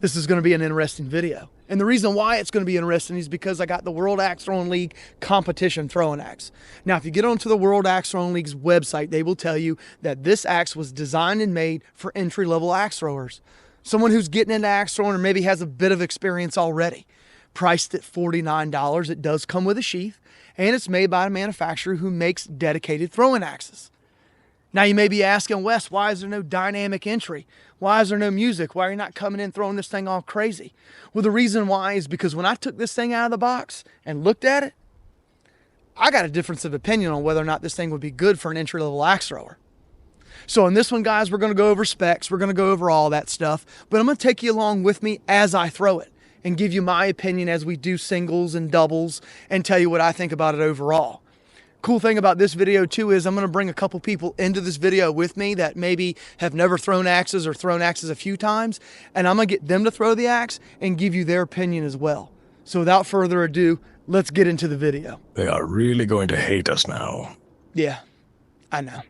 This is going to be an interesting video. And the reason why it's going to be interesting is because I got the World Axe Throwing League competition throwing axe. Now, if you get onto the World Axe Throwing League's website, they will tell you that this axe was designed and made for entry-level axe throwers. Someone who's getting into axe throwing or maybe has a bit of experience already. Priced at $49, it does come with a sheath, and it's made by a manufacturer who makes dedicated throwing axes. Now you may be asking, Wes, why is there no dynamic entry? Why is there no music? Why are you not coming in throwing this thing all crazy? Well, the reason why is because when I took this thing out of the box and looked at it, I got a difference of opinion on whether or not this thing would be good for an entry-level axe thrower. So in this one, guys, we're going to go over specs. We're going to go over all that stuff, but I'm going to take you along with me as I throw it and give you my opinion as we do singles and doubles and tell you what I think about it overall. Cool thing about this video too is I'm going to bring a couple people into this video with me that maybe have never thrown axes or thrown axes a few times, and I'm going to get them to throw the axe and give you their opinion as well. So without further ado, let's get into the video. They are really going to hate us now. Yeah, I know.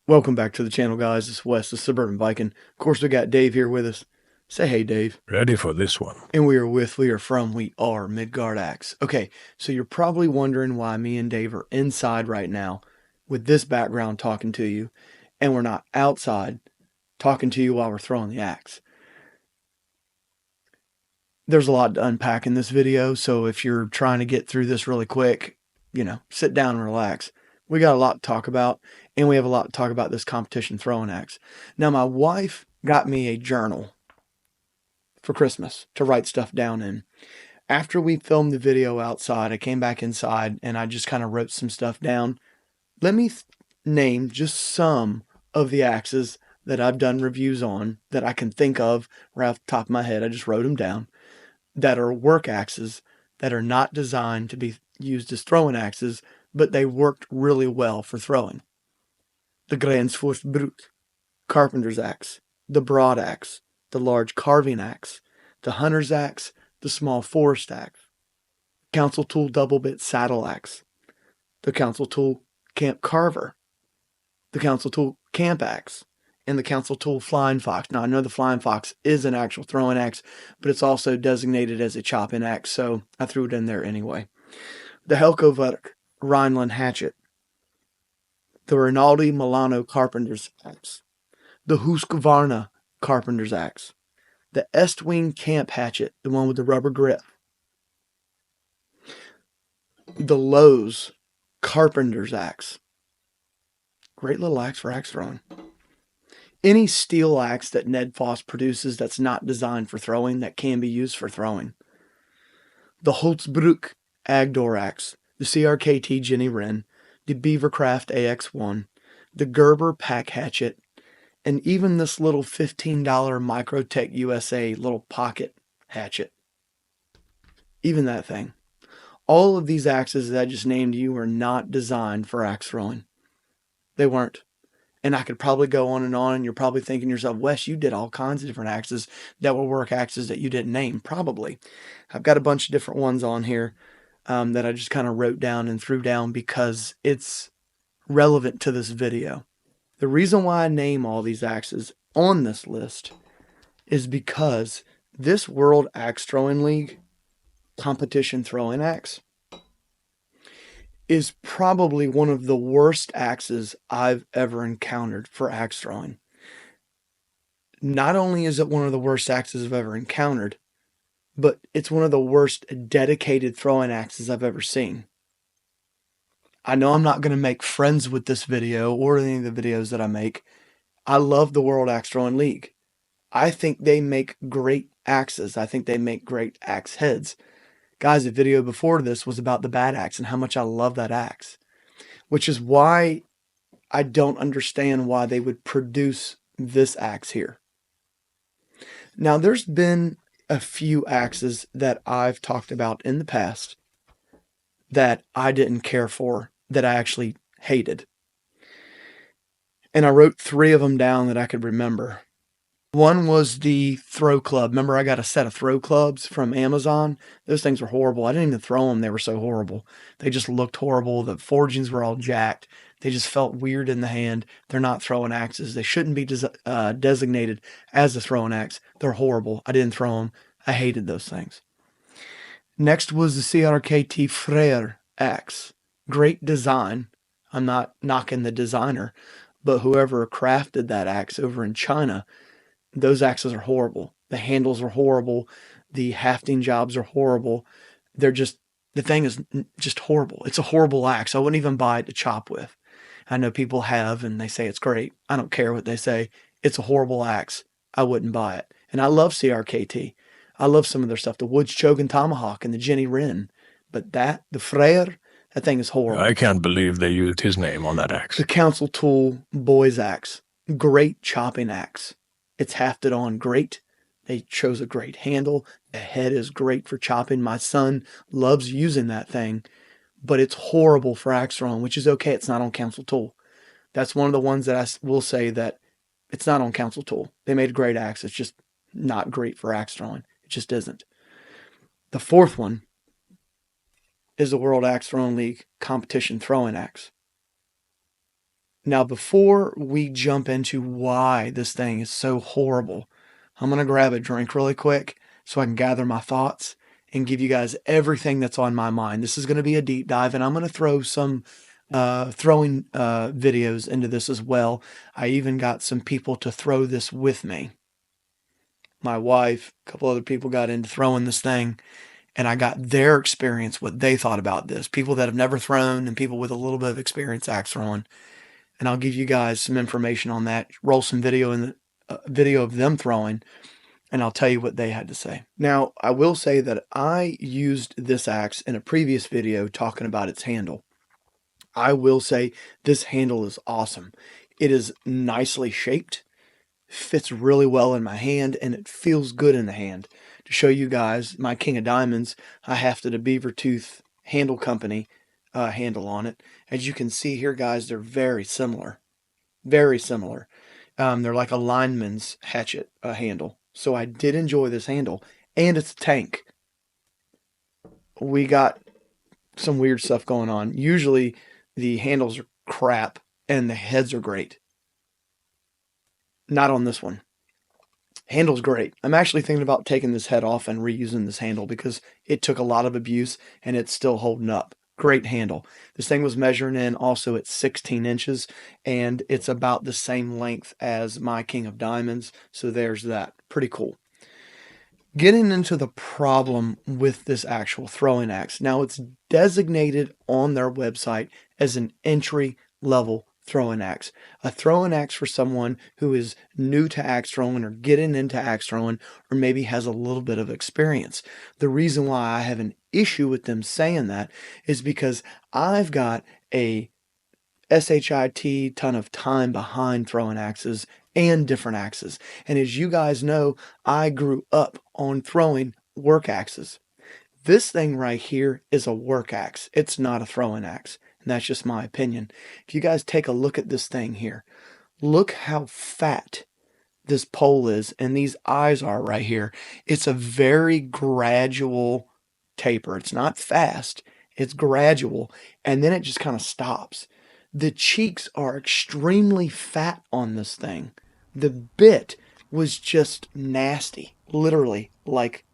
Welcome back to the channel, guys. It's Wes, the Suburban Viking. Of course, we got Dave here with us. Say hey, Dave. Ready for this one. And we are Midgard Axe. Okay, so you're probably wondering why me and Dave are inside right now with this background talking to you, and we're not outside talking to you while we're throwing the axe. There's a lot to unpack in this video, so if you're trying to get through this really quick, sit down and relax. We got a lot to talk about, and we have a lot to talk about this competition throwing axe. Now, my wife got me a journal for Christmas to write stuff down in. After we filmed the video outside, I came back inside, and I just kind of wrote some stuff down. Let me name just some of the axes that I've done reviews on that I can think of right off the top of my head. I just wrote them down, that are work axes that are not designed to be used as throwing axes, but they worked really well for throwing. The Gränsfurstbrut, carpenter's axe, the broad axe, the large carving axe, the hunter's axe, the small forest axe, council tool double bit saddle axe, the council tool camp carver, the council tool camp axe, and the council tool flying fox. Now, I know the flying fox is an actual throwing axe, but it's also designated as a chopping axe, so I threw it in there anyway. The Helkowerk Rhineland hatchet, the Rinaldi Milano carpenter's axe, the Husqvarna carpenter's axe, the Estwing camp hatchet, the one with the rubber grip, the Lowe's carpenter's axe. Great little axe for axe throwing. Any steel axe that Ned Foss produces that's not designed for throwing that can be used for throwing. The Holzbruch Agdor axe, the CRKT Jenny Wren, the Beavercraft AX1, the Gerber pack hatchet, and even this little $15 Microtech USA little pocket hatchet. Even that thing. All of these axes that I just named you were not designed for axe throwing. They weren't. And I could probably go on, and you're probably thinking to yourself, Wes, you did all kinds of different axes that were work axes that you didn't name. Probably. I've got a bunch of different ones on here that I just kind of wrote down and threw down because it's relevant to this video. The reason why I name all these axes on this list is because this World Axe Throwing League competition throwing axe is probably one of the worst axes I've ever encountered for axe throwing. Not only is it one of the worst axes I've ever encountered, but it's one of the worst dedicated throwing axes I've ever seen. I know I'm not going to make friends with this video or any of the videos that I make. I love the World Axe Throwing League. I think they make great axes. I think they make great axe heads. Guys, the video before this was about the bad axe and how much I love that axe. which is why I don't understand why they would produce this axe here. Now, there's been a few axes that I've talked about in the past that I didn't care for, that I actually hated. And I wrote 3 of them down that I could remember. One was the throw club. Remember, I got a set of throw clubs from Amazon? Those things were horrible. I didn't even throw them. They were so horrible. They just looked horrible. The forgings were all jacked. They just felt weird in the hand. They're not throwing axes. They shouldn't be designated as a throwing axe. They're horrible. I didn't throw them. I hated those things. Next was the CRKT Frere axe. Great design. I'm not knocking the designer, but whoever crafted that axe over in China, those axes are horrible. The handles are horrible. The hafting jobs are horrible. They're just, the thing is just horrible. It's a horrible axe. I wouldn't even buy it to chop with. I know people have, and they say it's great. I don't care what they say. It's a horrible axe. I wouldn't buy it. And I love CRKT. I love some of their stuff. The Woods Chogan Tomahawk and the Jenny Wren. But the Frere, that thing is horrible. I can't believe they used his name on that axe. The Council Tool Boys Axe. Great chopping axe. It's hafted on great. They chose a great handle. The head is great for chopping. My son loves using that thing, but it's horrible for axe throwing, which is okay. It's not on Council Tool. That's one of the ones that I will say that it's not on Council Tool. They made a great axe. It's just not great for axe throwing. It just isn't. The fourth one is the World Axe Throwing League Competition Throwing Axe. Now, before we jump into why this thing is so horrible, I'm going to grab a drink really quick so I can gather my thoughts and give you guys everything that's on my mind. This is going to be a deep dive, and I'm going to throw some throwing videos into this as well. I even got some people to throw this with me. My wife, a couple other people got into throwing this thing, and I got their experience, what they thought about this. People that have never thrown and people with a little bit of experience axe throwing. And I'll give you guys some information on that. Roll some video in the video of them throwing, and I'll tell you what they had to say. Now, I will say that I used this axe in a previous video talking about its handle. I will say this handle is awesome. It is nicely shaped, fits really well in my hand, and it feels good in the hand. To show you guys, my King of Diamonds, I hafted a beaver tooth handle company handle on it. As you can see here, guys, they're very similar. Very similar. They're like a lineman's hatchet handle. So I did enjoy this handle. And it's a tank. We got some weird stuff going on. Usually the handles are crap and the heads are great. Not on this one. Handle's great. I'm actually thinking about taking this head off and reusing this handle because it took a lot of abuse and it's still holding up. Great handle. This thing was measuring in also at 16 inches, and it's about the same length as my King of Diamonds, so there's that. Pretty cool. Getting into the problem with this actual throwing axe. Now, it's designated on their website as an entry-level throwing axe. A throwing axe for someone who is new to axe throwing or getting into axe throwing or maybe has a little bit of experience. The reason why I have an issue with them saying that is because I've got a SHIT ton of time behind throwing axes and different axes. And as you guys know, I grew up on throwing work axes. This thing right here is a work axe. It's not a throwing axe. And that's just my opinion. If you guys take a look at this thing here, look how fat this pole is and these eyes are right here. It's a very gradual taper. It's not fast, it's gradual, and then it just kind of stops. The cheeks are extremely fat on this thing. The bit was just nasty, literally like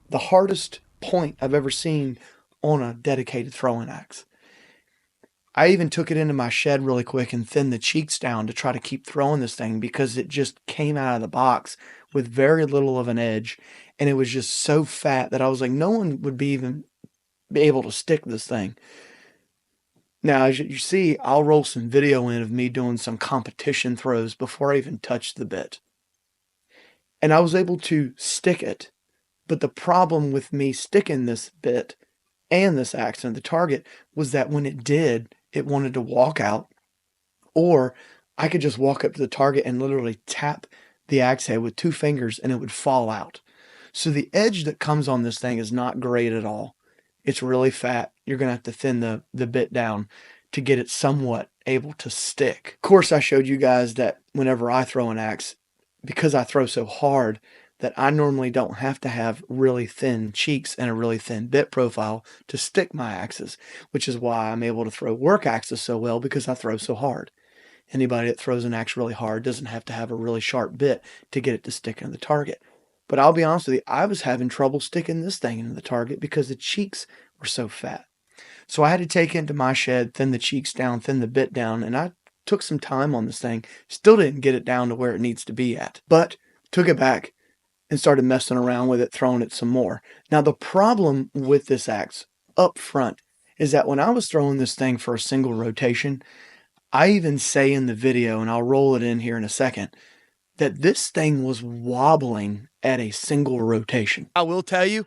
the hardest point I've ever seen on a dedicated throwing axe. I even took it into my shed really quick and thinned the cheeks down to try to keep throwing this thing because it just came out of the box with very little of an edge, and it was just so fat that I was like, no one would even be able to stick this thing. Now, as you see, I'll roll some video in of me doing some competition throws before I even touched the bit. And I was able to stick it, but the problem with me sticking this bit and this axe and the target was that when it did, it wanted to walk out, or I could just walk up to the target and literally tap the axe head with 2 fingers and it would fall out. So the edge that comes on this thing is not great at all. It's really fat. You're going to have to thin the bit down to get it somewhat able to stick. Of course, I showed you guys that whenever I throw an axe, because I throw so hard, that I normally don't have to have really thin cheeks and a really thin bit profile to stick my axes, which is why I'm able to throw work axes so well, because I throw so hard. Anybody that throws an axe really hard doesn't have to have a really sharp bit to get it to stick into the target. But I'll be honest with you, I was having trouble sticking this thing into the target because the cheeks were so fat. So I had to take it into my shed, thin the cheeks down, thin the bit down, and I took some time on this thing. Still didn't get it down to where it needs to be at, but took it back and started messing around with it, throwing it some more. Now, the problem with this axe up front is that when I was throwing this thing for a single rotation, I even say in the video, and I'll roll it in here in a second, that this thing was wobbling at a single rotation. I will tell you,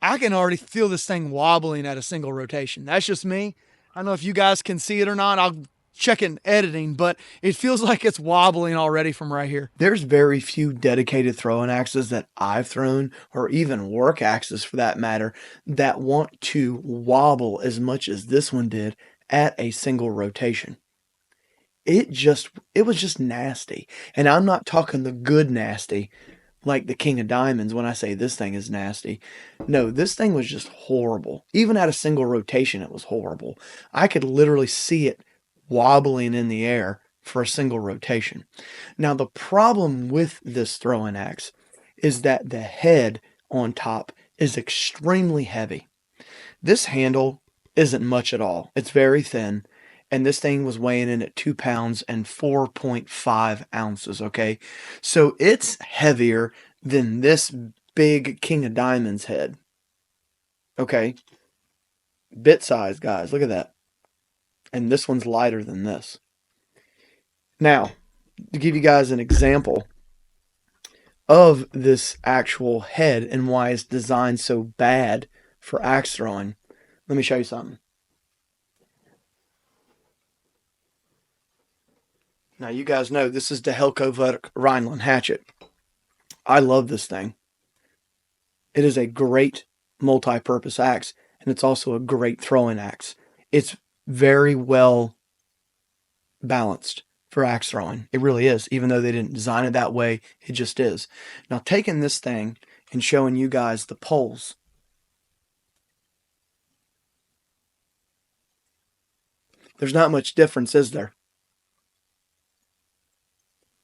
I can already feel this thing wobbling at a single rotation. That's just me. I don't know if you guys can see it or not. I'll check in editing, but it feels like it's wobbling already from right here. There's very few dedicated throwing axes that I've thrown, or even work axes for that matter, that want to wobble as much as this one did at a single rotation. It was just nasty. And I'm not talking the good nasty, like the King of Diamonds when I say this thing is nasty. No, this thing was just horrible. Even at a single rotation, it was horrible. I could literally see it wobbling in the air for a single rotation. Now, the problem with this throwing axe is that the head on top is extremely heavy. This handle isn't much at all. It's very thin. And this thing was weighing in at 2 pounds and 4.5 ounces, okay? So it's heavier than this big King of Diamonds head, okay? Bit size, guys, look at that. And this one's lighter than this. Now, to give you guys an example of this actual head and why it's designed so bad for axe throwing, let me show you something. Now, you guys know this is the Helco Rhineland hatchet. I love this thing. It is a great multi-purpose axe, and it's also a great throwing axe. It's very well balanced for axe throwing. It really is. Even though they didn't design it that way, it just is. Now, taking this thing and showing you guys the poles. There's not much difference, is there?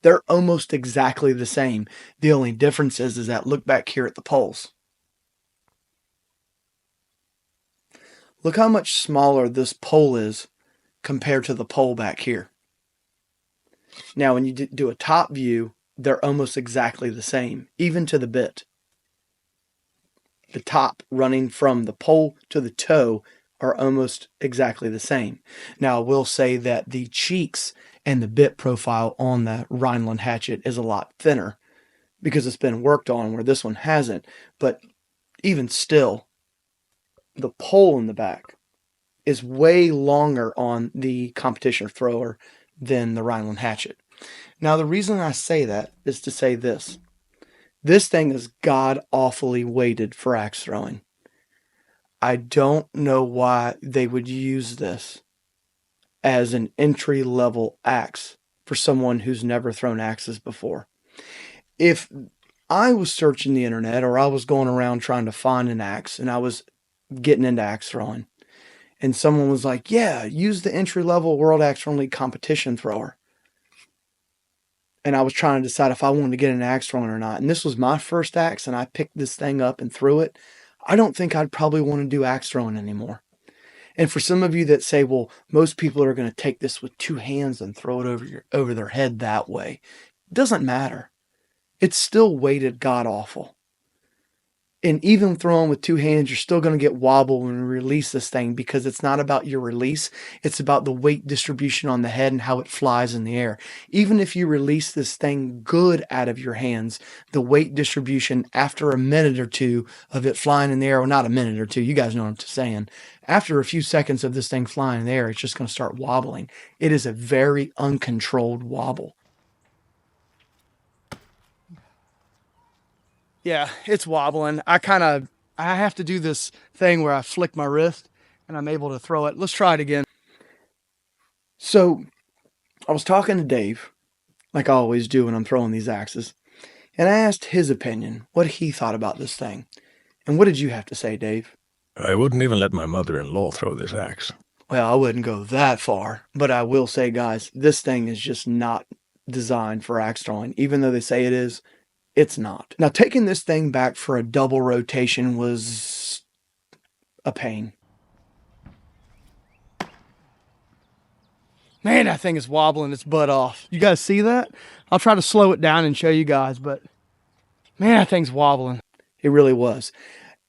They're almost exactly the same. The only difference is that look back here at the poles. Look how much smaller this pole is compared to the pole back here. Now, when you do a top view, they're almost exactly the same, even to the bit. The top running from the pole to the toe are almost exactly the same. Now, I will say that the cheeks and the bit profile on the Rhineland hatchet is a lot thinner because it's been worked on, where this one hasn't. But even still, the pole in the back is way longer on the competition thrower than the Rhineland hatchet. Now, the reason I say that is to say this. This thing is god-awfully weighted for axe throwing. I don't know why they would use this as an entry-level axe for someone who's never thrown axes before. If I was searching the internet, or I was going around trying to find an axe, and I was getting into axe throwing, and someone was like, yeah, use the entry-level World Axe Throwing League competition thrower, and I was trying to decide if I wanted to get an axe throwing or not, and this was my first axe, and I picked this thing up and threw it, I don't think I'd probably want to do axe throwing anymore. And for some of you that say, well, most people are going to take this with 2 hands and throw it over their head that way, it doesn't matter. It's still weighted god awful. And even throwing with two hands, you're still going to get wobble when you release this thing, because it's not about your release. It's about the weight distribution on the head and how it flies in the air. Even if you release this thing good out of your hands, the weight distribution after a minute or two of it flying in the air, well, not a minute or two, you guys know what I'm saying. After a few seconds of this thing flying in the air, it's just going to start wobbling. It is a very uncontrolled wobble. Yeah, it's wobbling. I have to do this thing where I flick my wrist and I'm able to throw it. Let's try it again. So I was talking to Dave, like I always do when I'm throwing these axes, and I asked his opinion, what he thought about this thing. And what did you have to say, Dave? I wouldn't even let my mother-in-law throw this axe. Well, I wouldn't go that far, but I will say, guys, this thing is just not designed for axe throwing. Even though they say it is, it's not. Now, taking this thing back for a double rotation was a pain. Man, that thing is wobbling its butt off. You guys see that? I'll try to slow it down and show you guys, but man, that thing's wobbling. It really was.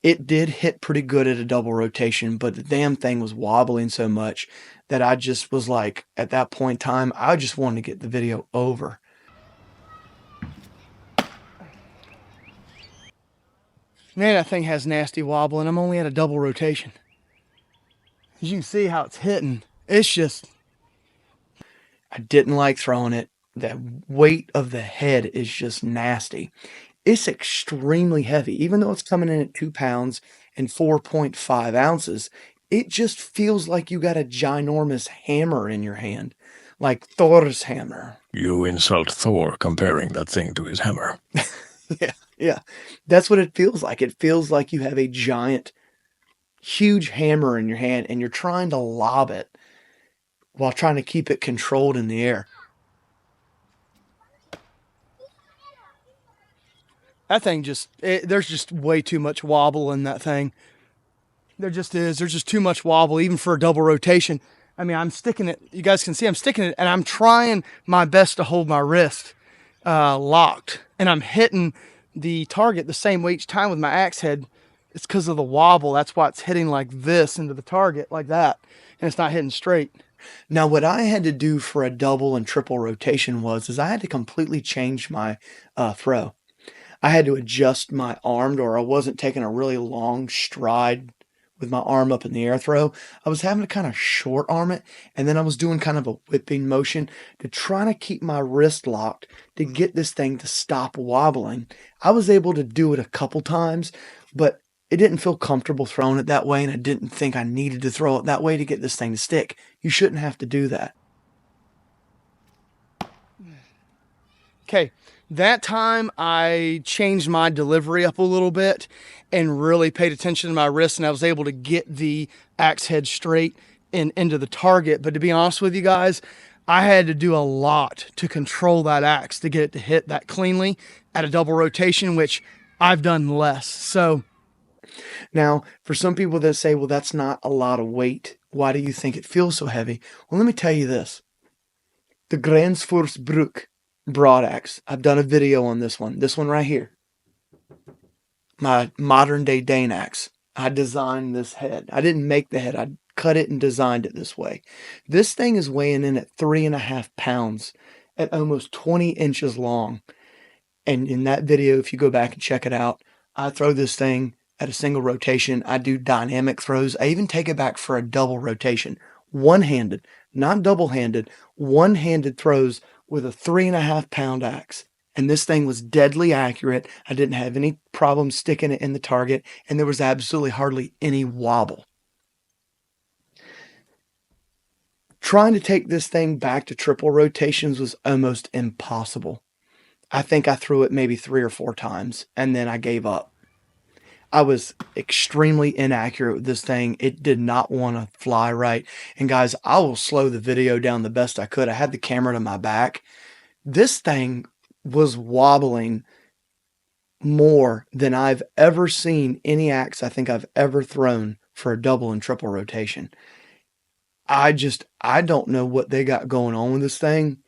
It did hit pretty good at a double rotation, but the damn thing was wobbling so much that I just was like, at that point in time, I just wanted to get the video over. Man, that thing has nasty wobble, and I'm only at a double rotation. As you can see how it's hitting, it's just, I didn't like throwing it. The weight of the head is just nasty. It's extremely heavy. Even though it's coming in at 2 pounds and 4.5 ounces, it just feels like you got a ginormous hammer in your hand, like Thor's hammer. You insult Thor comparing that thing to his hammer. Yeah. That's what it feels like. It feels like you have a giant, huge hammer in your hand and you're trying to lob it while trying to keep it controlled in the air. That thing there's just way too much wobble in that thing. There just is. There's just too much wobble, even for a double rotation. I mean, I'm sticking it. You guys can see I'm sticking it, and I'm trying my best to hold my wrist locked. And I'm hitting the target the same way each time with my axe head. It's because of the wobble. That's why it's hitting like this into the target, like that. And it's not hitting straight. Now, what I had to do for a double and triple rotation is I had to completely change my throw. I had to adjust my arm, or I wasn't taking a really long stride with my arm up in the air throw. I was having to kind of short arm it, and then I was doing kind of a whipping motion to try to keep my wrist locked to get this thing to stop wobbling. I was able to do it a couple times, but it didn't feel comfortable throwing it that way, and I didn't think I needed to throw it that way to get this thing to stick. You shouldn't have to do that. Okay, that time I changed my delivery up a little bit and really paid attention to my wrist, and I was able to get the axe head straight and into the target. But to be honest with you guys, I had to do a lot to control that axe to get it to hit that cleanly at a double rotation, which I've done less. So now, for some people that say, well, that's not a lot of weight, why do you think it feels so heavy? Well, let me tell you this. The Gransforsbruk broad axe. I've done a video on this one right here. My modern day Dane axe. I designed this head. I didn't make the head. I cut it and designed it this way. This thing is weighing in at 3.5 pounds at almost 20 inches long. And in that video, if you go back and check it out, I throw this thing at a single rotation. I do dynamic throws. I even take it back for a double rotation. One-handed, not double-handed, one-handed throws with a 3.5 pound axe. And this thing was deadly accurate. I didn't have any problem sticking it in the target, and there was absolutely hardly any wobble. Trying to take this thing back to triple rotations was almost impossible. I think I threw it maybe 3 or 4 times, and then I gave up. I was extremely inaccurate with this thing. It did not want to fly right. And guys, I will slow the video down the best I could. I had the camera to my back. This thing was wobbling more than I've ever seen any axe I think I've ever thrown for a double and triple rotation. I don't know what they got going on with this thing,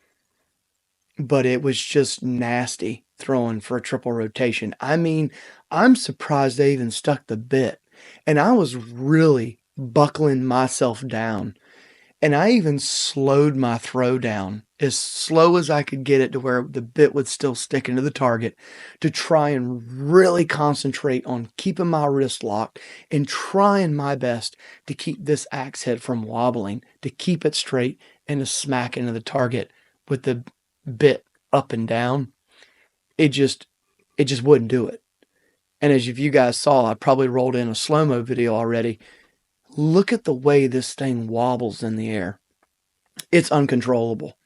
but it was just nasty throwing for a triple rotation. I mean, I'm surprised they even stuck the bit. And I was really buckling myself down. And I even slowed my throw down as slow as I could get it to where the bit would still stick into the target to try and really concentrate on keeping my wrist locked and trying my best to keep this axe head from wobbling, to keep it straight and to smack into the target with the bit up and down. It just wouldn't do it. And as you guys saw, I probably rolled in a slow-mo video already. Look at the way this thing wobbles in the air. It's uncontrollable.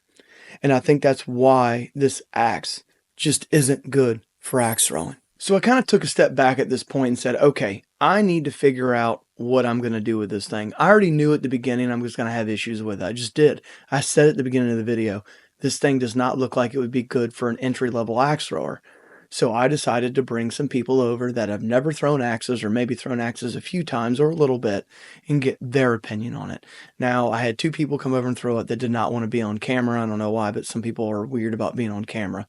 And I think that's why this axe just isn't good for axe throwing. So I kind of took a step back at this point and said, okay, I need to figure out what I'm going to do with this thing. I already knew at the beginning I'm just going to have issues with it. I just did. I said at the beginning of the video, this thing does not look like it would be good for an entry-level axe thrower. So I decided to bring some people over that have never thrown axes, or maybe thrown axes a few times or a little bit, and get their opinion on it. Now, I had 2 people come over and throw it that did not want to be on camera. I don't know why, but some people are weird about being on camera.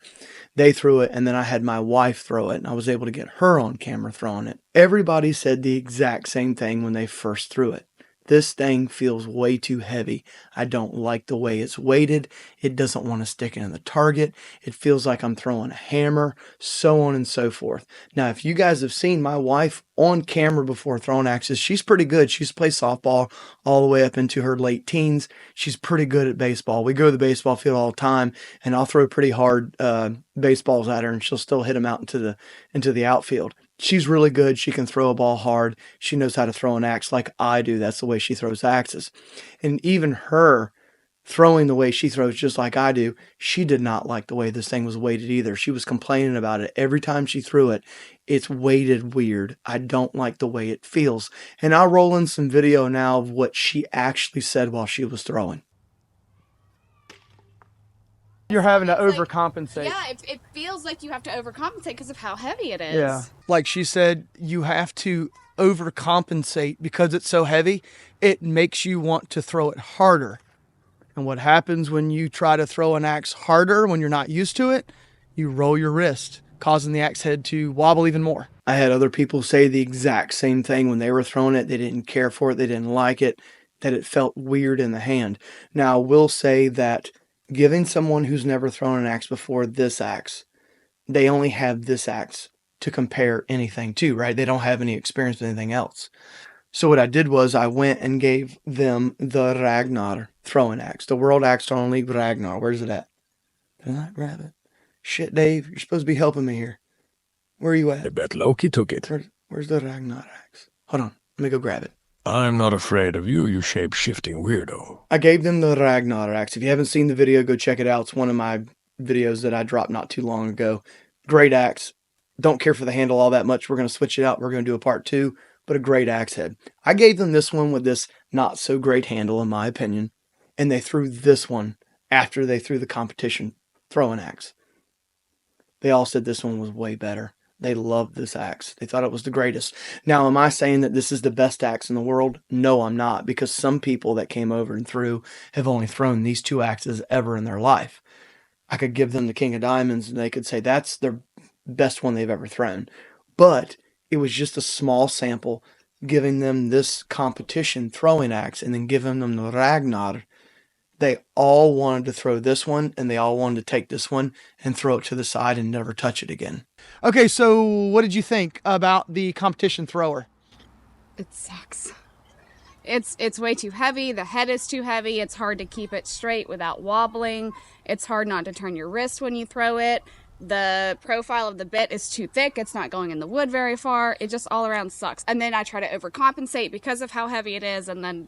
They threw it, and then I had my wife throw it, and I was able to get her on camera throwing it. Everybody said the exact same thing when they first threw it. This thing feels way too heavy. I don't like the way it's weighted. It doesn't want to stick into the target. It feels like I'm throwing a hammer, so on and so forth. Now, if you guys have seen my wife on camera before throwing axes, she's pretty good. She's played softball all the way up into her late teens. She's pretty good at baseball. We go to the baseball field all the time, and I'll throw pretty hard baseballs at her, and she'll still hit them out into the outfield. She's really good. She can throw a ball hard. She knows how to throw an axe like I do. That's the way she throws axes. And even her throwing the way she throws just like I do, she did not like the way this thing was weighted either. She was complaining about it. Every time she threw it, it's weighted weird. I don't like the way it feels. And I'll roll in some video now of what she actually said while she was throwing. You're having to overcompensate. Yeah, it feels like you have to overcompensate because of how heavy it is. Yeah. Like she said, you have to overcompensate because it's so heavy. It makes you want to throw it harder. And what happens when you try to throw an axe harder when you're not used to it? You roll your wrist, causing the axe head to wobble even more. I had other people say the exact same thing when they were throwing it. They didn't care for it. They didn't like it, that it felt weird in the hand. Now, I will say that giving someone who's never thrown an axe before this axe, they only have this axe to compare anything to, right? They don't have any experience with anything else. So what I did was I went and gave them the Ragnar throwing axe, the World Axe Throwing League Ragnar. Where's it at? Did I not grab it? Shit, Dave, you're supposed to be helping me here. Where are you at? I bet Loki took it. Where's the Ragnar axe? Hold on, let me go grab it. I'm not afraid of you, you shape-shifting weirdo. I gave them the Ragnar axe. If you haven't seen the video, go check it out. It's one of my videos that I dropped not too long ago. Great axe. Don't care for the handle all that much. We're going to switch it out. We're going to do a part 2, but a great axe head. I gave them this one with this not so great handle, in my opinion, and they threw this one after they threw the competition throwing axe. They all said this one was way better. They loved this axe. They thought it was the greatest. Now, am I saying that this is the best axe in the world? No, I'm not, because some people that came over and threw have only thrown these 2 axes ever in their life. I could give them the King of Diamonds, and they could say that's their best one they've ever thrown. But it was just a small sample, giving them this competition throwing axe and then giving them the Ragnar. They all wanted to throw this one, and they all wanted to take this one and throw it to the side and never touch it again. Okay, so what did you think about the competition thrower? It sucks. It's way too heavy. The head is too heavy. It's hard to keep it straight without wobbling. It's hard not to turn your wrist when you throw it. The profile of the bit is too thick. It's not going in the wood very far. It just all around sucks. And then I try to overcompensate because of how heavy it is, and then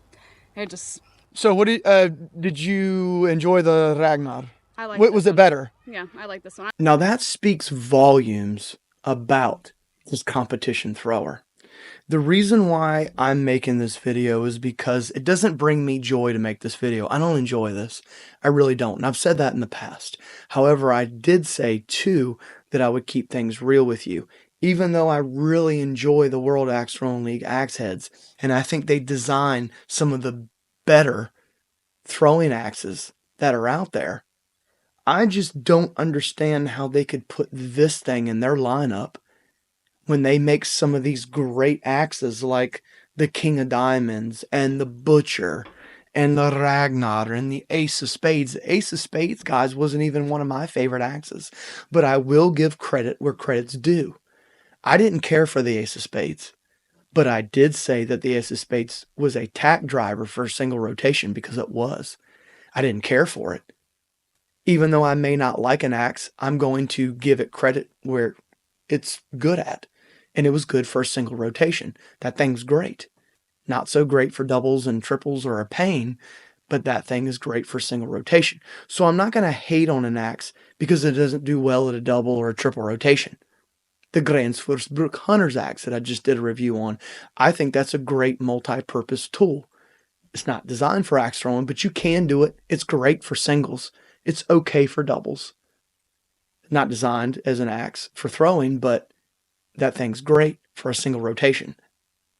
it just... So what did you enjoy the Ragnar? I like What was it better? Yeah, I like this one. Now that speaks volumes about this competition thrower. The reason why I'm making this video is because it doesn't bring me joy to make this video. I don't enjoy this. I really don't. And I've said that in the past. However, I did say too that I would keep things real with you. Even though I really enjoy the World Axe Throwing League axe heads, and I think they design some of the better throwing axes that are out there, I just don't understand how they could put this thing in their lineup when they make some of these great axes like the King of Diamonds and the Butcher and the Ragnar and the Ace of Spades. The Ace of Spades, guys, wasn't even one of my favorite axes, but I will give credit where credit's due. I didn't care for the Ace of Spades, but I did say that the Ace of Spades was a tack driver for a single rotation because it was. I didn't care for it. Even though I may not like an axe, I'm going to give it credit where it's good at. And it was good for a single rotation. That thing's great. Not so great for doubles and triples or a pain, but that thing is great for single rotation. So I'm not going to hate on an axe because it doesn't do well at a double or a triple rotation. The Gransfurstbrook Hunter's axe that I just did a review on, I think that's a great multi-purpose tool. It's not designed for axe throwing, but you can do it. It's great for singles. It's okay for doubles. Not designed as an axe for throwing, but that thing's great for a single rotation.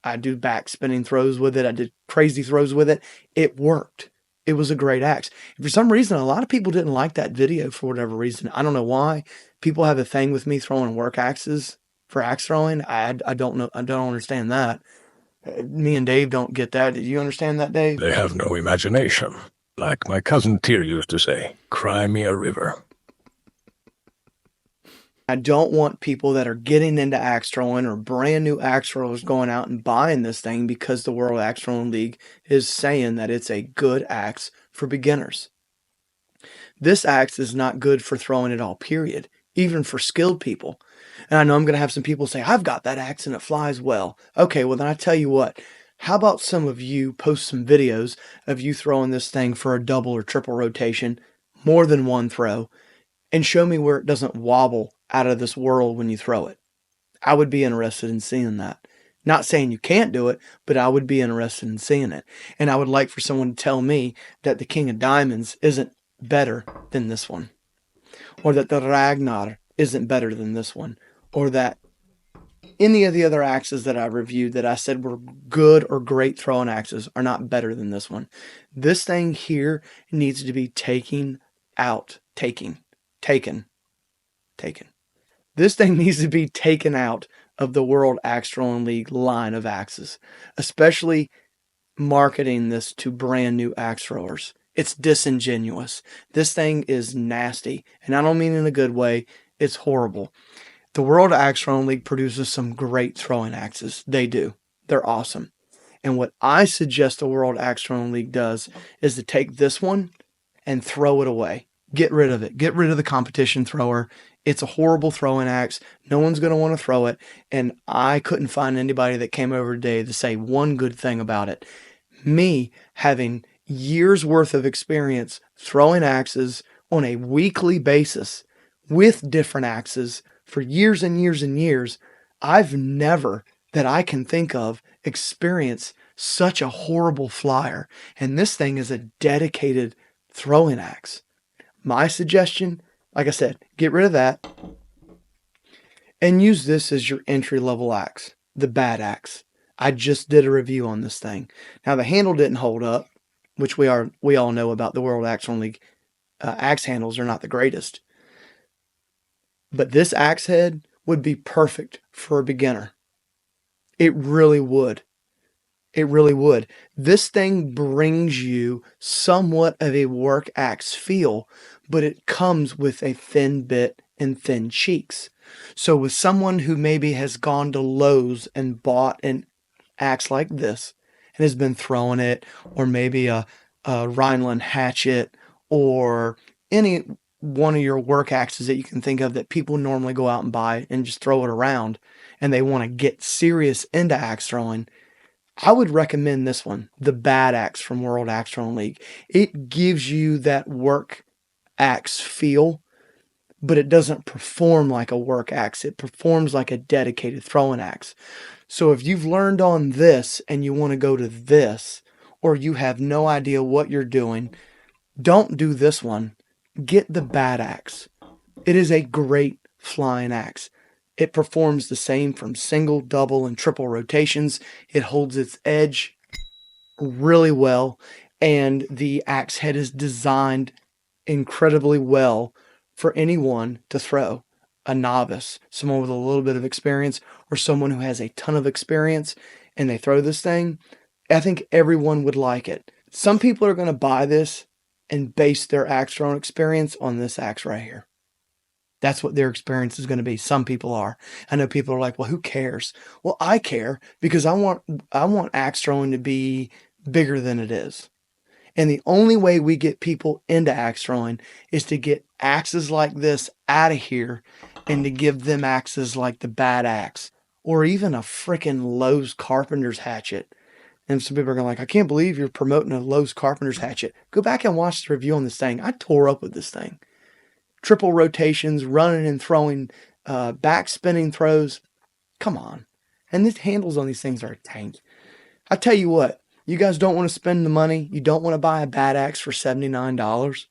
I do back spinning throws with it. I did crazy throws with it. It worked. It was a great axe. For some reason, a lot of people didn't like that video for whatever reason. I don't know why. People have a thing with me throwing work axes for axe throwing. I don't know. I don't understand that. Me and Dave don't get that. Did you understand that, Dave? They have no imagination. Like my cousin Tyr used to say, cry me a river. I don't want people that are getting into axe throwing or brand new axe throwers going out and buying this thing because the World Axe Throwing League is saying that it's a good axe for beginners. This axe is not good for throwing at all, period, even for skilled people. And I know I'm going to have some people say, I've got that axe and it flies well. Okay, well then I tell you what, how about some of you post some videos of you throwing this thing for a double or triple rotation, more than one throw, and show me where it doesn't wobble out of this world when you throw it. I would be interested in seeing that. Not saying you can't do it, but I would be interested in seeing it. And I would like for someone to tell me that the King of Diamonds isn't better than this one, or that the Ragnar isn't better than this one, or that any of the other axes that I reviewed that I said were good or great throwing axes are not better than this one. This thing here needs to be taken out. Taken. This thing needs to be taken out of the World Axe Throwing League line of axes, especially marketing this to brand new axe throwers. It's disingenuous. This thing is nasty, and I don't mean in a good way. It's horrible. The World Axe Throwing League produces some great throwing axes. They do. They're awesome. And what I suggest the World Axe Throwing League does is to take this one and throw it away. Get rid of it. Get rid of the competition thrower. It's a horrible throwing axe. No one's going to want to throw it. And I couldn't find anybody that came over today to say one good thing about it. Me having years worth of experience throwing axes on a weekly basis with different axes for years and years and years, I've never, that I can think of, experienced such a horrible flyer. And this thing is a dedicated throwing axe. My suggestion, like I said, get rid of that and use this as your entry-level axe, the bad axe. I just did a review on this thing. Now, the handle didn't hold up, which we all know about the World Axe Throwing League. Axe handles are not the greatest. But this axe head would be perfect for a beginner. It really would. It really would. This thing brings you somewhat of a work axe feel, but it comes with a thin bit and thin cheeks. So with someone who maybe has gone to Lowe's and bought an axe like this and has been throwing it, or maybe a Rhineland hatchet, or any one of your work axes that you can think of that people normally go out and buy and just throw it around, and they want to get serious into axe throwing, I would recommend this one, the Bad Axe from World Axe Throwing League. It gives you that work axe feel, but it doesn't perform like a work axe. It performs like a dedicated throwing axe. So if you've learned on this and you want to go to this, or you have no idea what you're doing, don't do this one. Get the Bad Axe. It is a great flying axe. It performs the same from single, double, and triple rotations. It holds its edge really well, and the axe head is designed incredibly well for anyone to throw. a novice, someone with a little bit of experience, or someone who has a ton of experience and they throw this thing, I think everyone would like it. Some people are going to buy this and base their axe throwing experience on this axe right here. That's what their experience is going to be. Some people are. I know people are like, well, who cares? Well, I care because I want axe throwing to be bigger than it is. And the only way we get people into axe throwing is to get axes like this out of here and to give them axes like the bad axe or even a freaking Lowe's carpenter's hatchet. And some people are going like, I can't believe you're promoting a Lowe's carpenter's hatchet. Go back and watch the review on this thing. I tore up with this thing. Triple rotations, running and throwing, back spinning throws. Come on. And the handles on these things are a tank. I tell you what, you guys don't want to spend the money. You don't want to buy a bad axe for $79.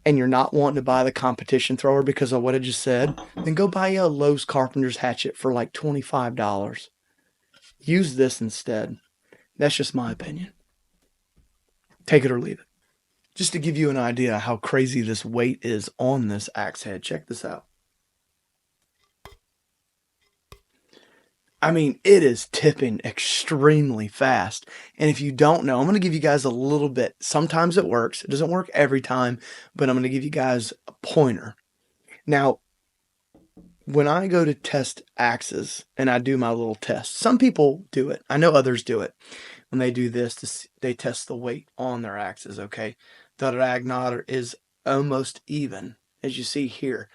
And you're not wanting to buy the competition thrower because of what I just said. Then go buy you a Lowe's carpenter's hatchet for like $25. Use this instead. That's just my opinion. Take it or leave it. Just to give you an idea how crazy this weight is on this axe head, check this out. I mean, it is tipping extremely fast. And if you don't know, I'm going to give you guys a little bit. Sometimes it works. It doesn't work every time, but I'm going to give you guys a pointer. Now, when I go to test axes and I do my little test, some people do it. I know others do it. When they do this, they test the weight on their axes, okay? The drag is almost even, as you see here.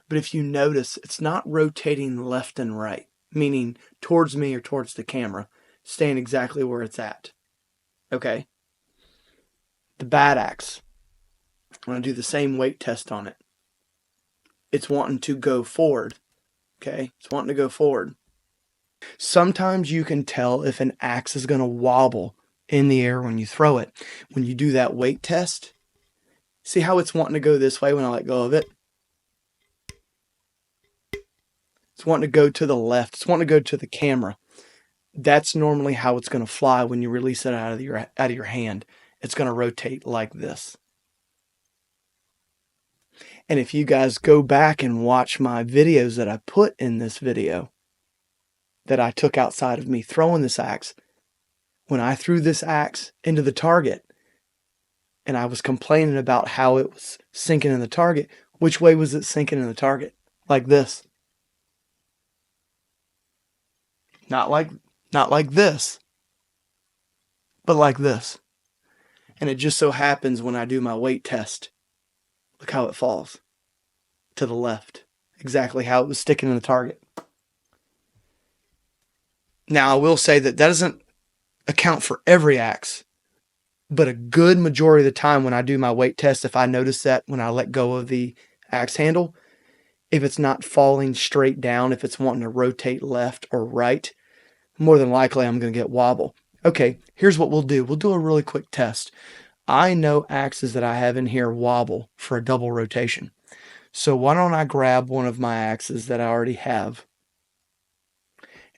But if you notice, it's not rotating left and right, meaning towards me or towards the camera, staying exactly where it's at, okay? The bad axe, when I do the same weight test on it, it's wanting to go forward, okay? It's wanting to go forward. Sometimes you can tell if an axe is going to wobble in the air when you throw it. When you do that weight test, see how it's wanting to go this way when I let go of it? It's wanting to go to the left. It's wanting to go to the camera. That's normally how it's going to fly when you release it out of your hand. It's going to rotate like this. And if you guys go back and watch my videos that I put in this video, that I took outside of me throwing this axe, when I threw this axe into the target and I was complaining about how it was sinking in the target, which way was it sinking in the target? Like this. Not like this, but like this. And it just so happens when I do my weight test, look how it falls to the left, exactly how it was sticking in the target. Now, I will say that doesn't account for every axe, but a good majority of the time when I do my weight test, if I notice that when I let go of the axe handle, if it's not falling straight down, if it's wanting to rotate left or right, more than likely I'm going to get wobble. Okay, here's what we'll do. We'll do a really quick test. I know axes that I have in here wobble for a double rotation. So why don't I grab one of my axes that I already have,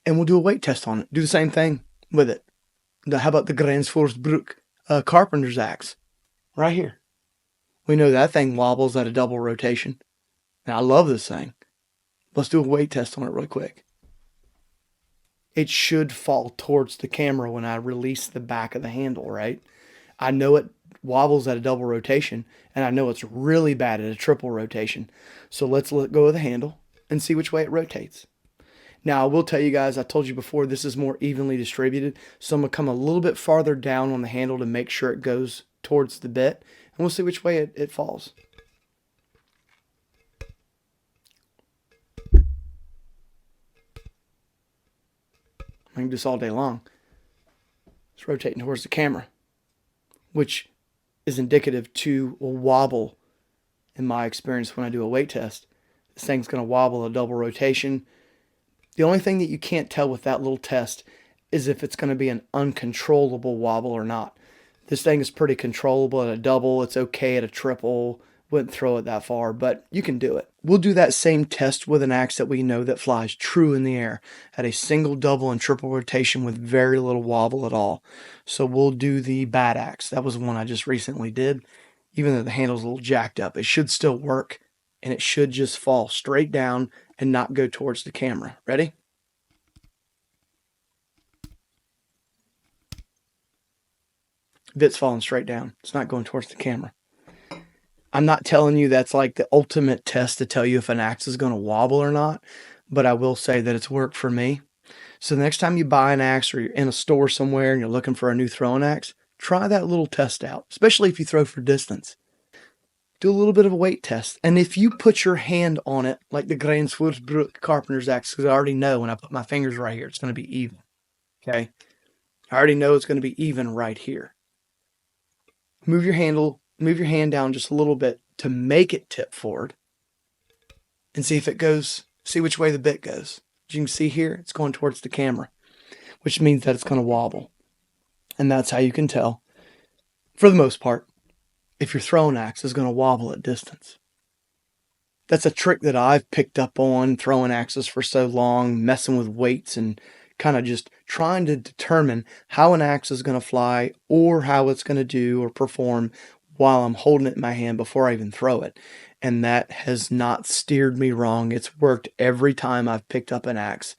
and we'll do a weight test on it. Do the same thing with it. How about the Gransforsbruck carpenter's axe? Right here. We know that thing wobbles at a double rotation. Now, I love this thing. Let's do a weight test on it real quick. It should fall towards the camera when I release the back of the handle, right? I know it wobbles at a double rotation, and I know it's really bad at a triple rotation. So let's let go of the handle and see which way it rotates. Now, I will tell you guys, I told you before, this is more evenly distributed. So I'm going to come a little bit farther down on the handle to make sure it goes towards the bit. And we'll see which way it falls. I can do this all day long. It's rotating towards the camera, which is indicative to a wobble in my experience when I do a weight test. This thing's going to wobble a double rotation. The only thing that you can't tell with that little test is if it's going to be an uncontrollable wobble or not. This thing is pretty controllable at a double. It's okay at a triple. Wouldn't throw it that far, but you can do it. We'll do that same test with an axe that we know that flies true in the air at a single, double, and triple rotation with very little wobble at all. So we'll do the bad axe. That was one I just recently did. Even though the handle's a little jacked up, it should still work and it should just fall straight down and not go towards the camera. Ready? Bit's falling straight down. It's not going towards the camera. I'm not telling you that's like the ultimate test to tell you if an axe is going to wobble or not, but I will say that it's worked for me. So the next time you buy an axe or you're in a store somewhere and you're looking for a new throwing axe, try that little test out, especially if you throw for distance. Do a little bit of a weight test. And if you put your hand on it, like the Granswoodbrook carpenter's axe, because I already know when I put my fingers right here, it's going to be even. Okay? I already know it's going to be even right here. Move your hand down just a little bit to make it tip forward and see if it goes, see which way the bit goes. As you can see here, it's going towards the camera, which means that it's going to wobble. And that's how you can tell, for the most part, if your throwing axe is going to wobble at distance. That's a trick that I've picked up on throwing axes for so long, messing with weights and kind of just trying to determine how an axe is going to fly or how it's going to do or perform while I'm holding it in my hand before I even throw it. And that has not steered me wrong. It's worked every time I've picked up an axe.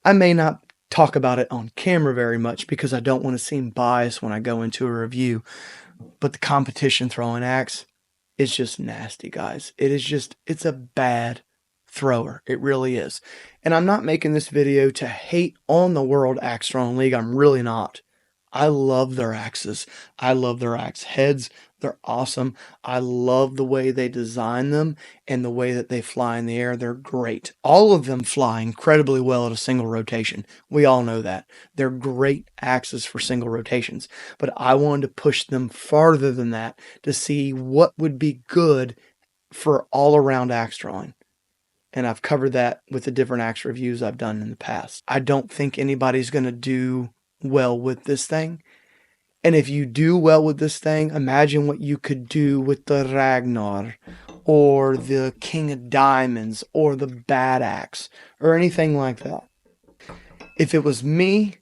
I may not talk about it on camera very much because I don't want to seem biased when I go into a review, but the competition throwing axe is just nasty, guys. It's a bad thrower. It really is. And I'm not making this video to hate on the World Axe Throwing League. I'm really not. I love their axes. I love their axe heads. They're awesome. I love the way they design them and the way that they fly in the air. They're great. All of them fly incredibly well at a single rotation. We all know that. They're great axes for single rotations. But I wanted to push them farther than that to see what would be good for all-around axe throwing. And I've covered that with the different axe reviews I've done in the past. I don't think anybody's going to do well with this thing. And if you do well with this thing, imagine what you could do with the Ragnar or the King of Diamonds or the Bad Axe or anything like that. If it was me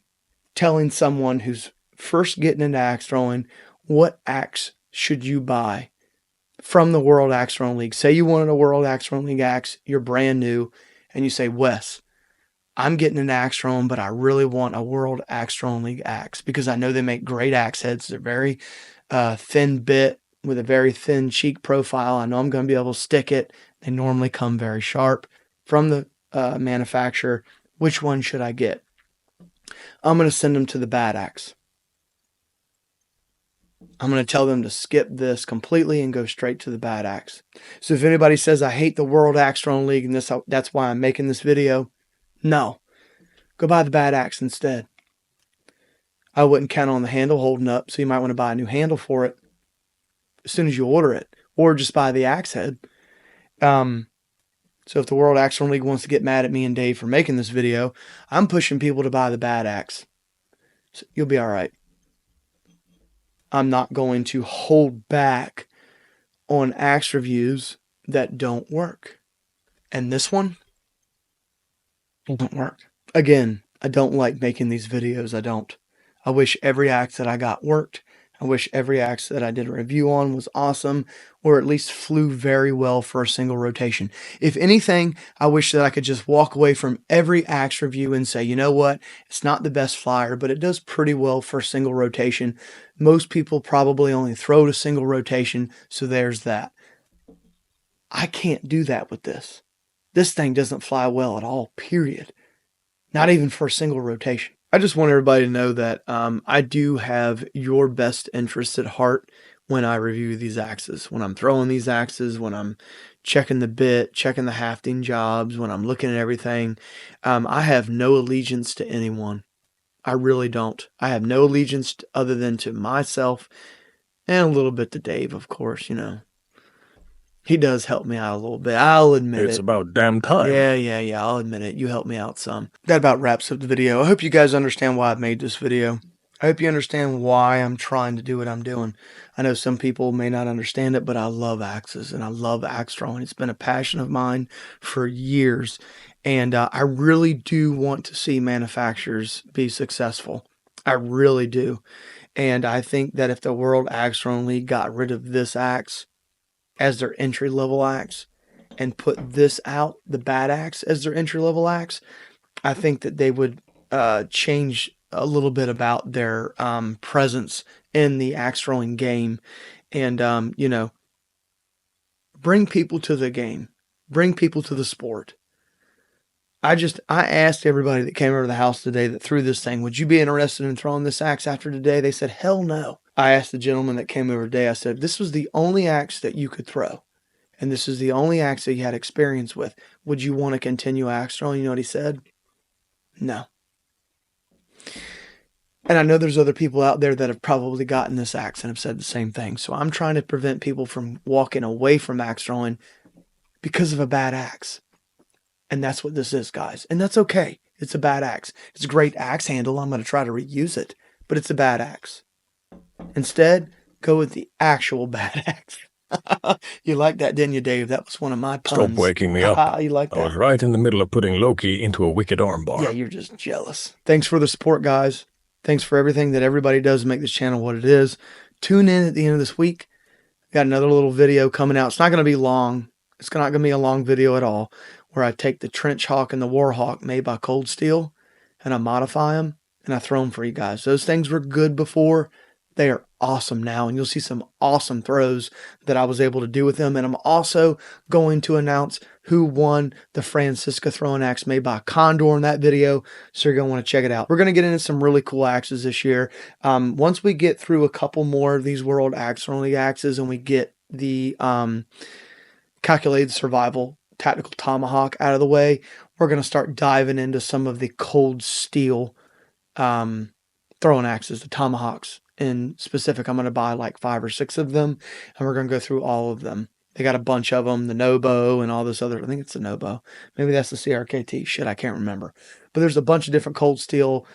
telling someone who's first getting into axe throwing, what axe should you buy from the World Axe Throwing League? Say you wanted a World Axe Throwing League axe, you're brand new, and you say, Wes, I'm getting an axe throwing, but I really want a World Axe Throwing League axe because I know they make great axe heads. They're very thin bit with a very thin cheek profile. I know I'm going to be able to stick it. They normally come very sharp from the manufacturer. Which one should I get? I'm going to send them to the Bad Axe. I'm going to tell them to skip this completely and go straight to the Bad Axe. So if anybody says I hate the World Axe Throwing League and that's why I'm making this video, no. Go buy the Bad Axe instead. I wouldn't count on the handle holding up, so you might want to buy a new handle for it as soon as you order it, or just buy the axe head. So if the World Axe Throwing League wants to get mad at me and Dave for making this video, I'm pushing people to buy the Bad Axe. So you'll be all right. I'm not going to hold back on axe reviews that don't work. And this one doesn't work. Again, I don't like making these videos. I don't. I wish every axe that I got worked. I wish every axe that I did a review on was awesome, or at least flew very well for a single rotation. If anything, I wish that I could just walk away from every axe review and say, you know what, it's not the best flyer, but it does pretty well for a single rotation. Most people probably only throw to single rotation, so there's that. I can't do that with this. This thing doesn't fly well at all, period. Not even for a single rotation. I just want everybody to know that I do have your best interest at heart when I review these axes. When I'm throwing these axes, when I'm checking the bit, checking the hafting jobs, when I'm looking at everything. I have no allegiance to anyone. I really don't. I have no allegiance other than to myself and a little bit to Dave, of course, you know. He does help me out a little bit. I'll admit it. It's about damn time. Yeah. I'll admit it. You help me out some. That about wraps up the video. I hope you guys understand why I've made this video. I hope you understand why I'm trying to do what I'm doing. I know some people may not understand it, but I love axes and I love axe throwing. It's been a passion of mine for years. And I really do want to see manufacturers be successful. I really do. And I think that if the World Axe Throwing League got rid of this axe as their entry-level axe and put this out, the bad axe, as their entry-level axe, I think that they would change a little bit about their presence in the axe throwing game, and you know, bring people to the game, bring people to the sport. I asked everybody that came over to the house today that threw this thing, would you be interested in throwing this axe after today? They said, hell no. I asked the gentleman that came over today, I said, this was the only axe that you could throw, and this is the only axe that you had experience with. Would you want to continue axe throwing? You know what he said? No. And I know there's other people out there that have probably gotten this axe and have said the same thing. So I'm trying to prevent people from walking away from axe throwing because of a bad axe. And that's what this is, guys. And that's okay. It's a bad axe. It's a great axe handle. I'm going to try to reuse it, but it's a bad axe. Instead, go with the actual bad axe. You liked that, didn't you, Dave? That was one of my puns. Stop waking me up. You like that? I was right in the middle of putting Loki into a wicked armbar. Yeah, you're just jealous. Thanks for the support, guys. Thanks for everything that everybody does to make this channel what it is. Tune in at the end of this week. Got another little video coming out. It's not going to be long. It's not going to be a long video at all, where I take the Trench Hawk and the Warhawk made by Cold Steel and I modify them and I throw them for you guys. Those things were good before. They are awesome now, and you'll see some awesome throws that I was able to do with them. And I'm also going to announce who won the Francisca throwing axe made by Condor in that video, so you're going to want to check it out. We're going to get into some really cool axes this year. Once we get through a couple more of these World Axe Throwing League axes and we get the Calculated Survival Tactical Tomahawk out of the way, we're going to start diving into some of the Cold Steel throwing axes, the Tomahawks. In specific, I'm going to buy like 5 or 6 of them, and we're going to go through all of them. They got a bunch of them, the Nobo and all this other, I think it's the Nobo. Maybe that's the CRKT. Shit, I can't remember. But there's a bunch of different Cold Steel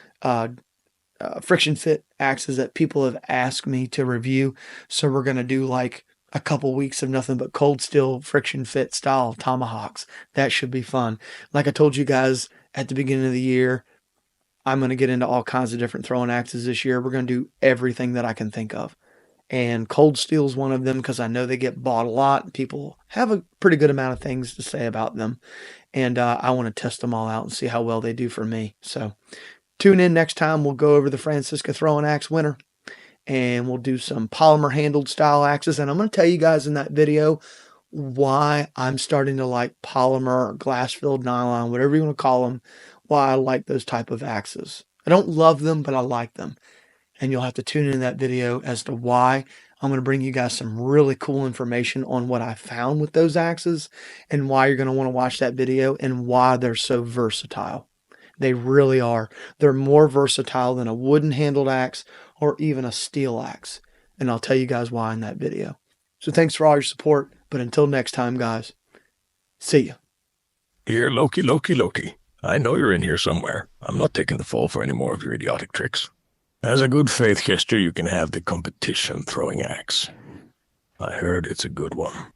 friction fit axes that people have asked me to review. So we're going to do like a couple weeks of nothing but Cold Steel friction fit style Tomahawks. That should be fun. Like I told you guys at the beginning of the year, I'm going to get into all kinds of different throwing axes this year. We're going to do everything that I can think of. And Cold Steel is one of them because I know they get bought a lot. People have a pretty good amount of things to say about them. And I want to test them all out and see how well they do for me. So tune in next time. We'll go over the Francisca throwing axe winner. And we'll do some polymer handled style axes. And I'm going to tell you guys in that video why I'm starting to like polymer or glass filled nylon, whatever you want to call them, why I like those type of axes. I don't love them, but I like them. And you'll have to tune in that video as to why. I'm going to bring you guys some really cool information on what I found with those axes and why you're going to want to watch that video and why they're so versatile. They really are. They're more versatile than a wooden handled axe or even a steel axe. And I'll tell you guys why in that video. So thanks for all your support. But until next time, guys, see ya. Here, Loki, Loki, Loki. I know you're in here somewhere. I'm not taking the fall for any more of your idiotic tricks. As a good faith gesture, you can have the competition throwing axe. I heard it's a good one.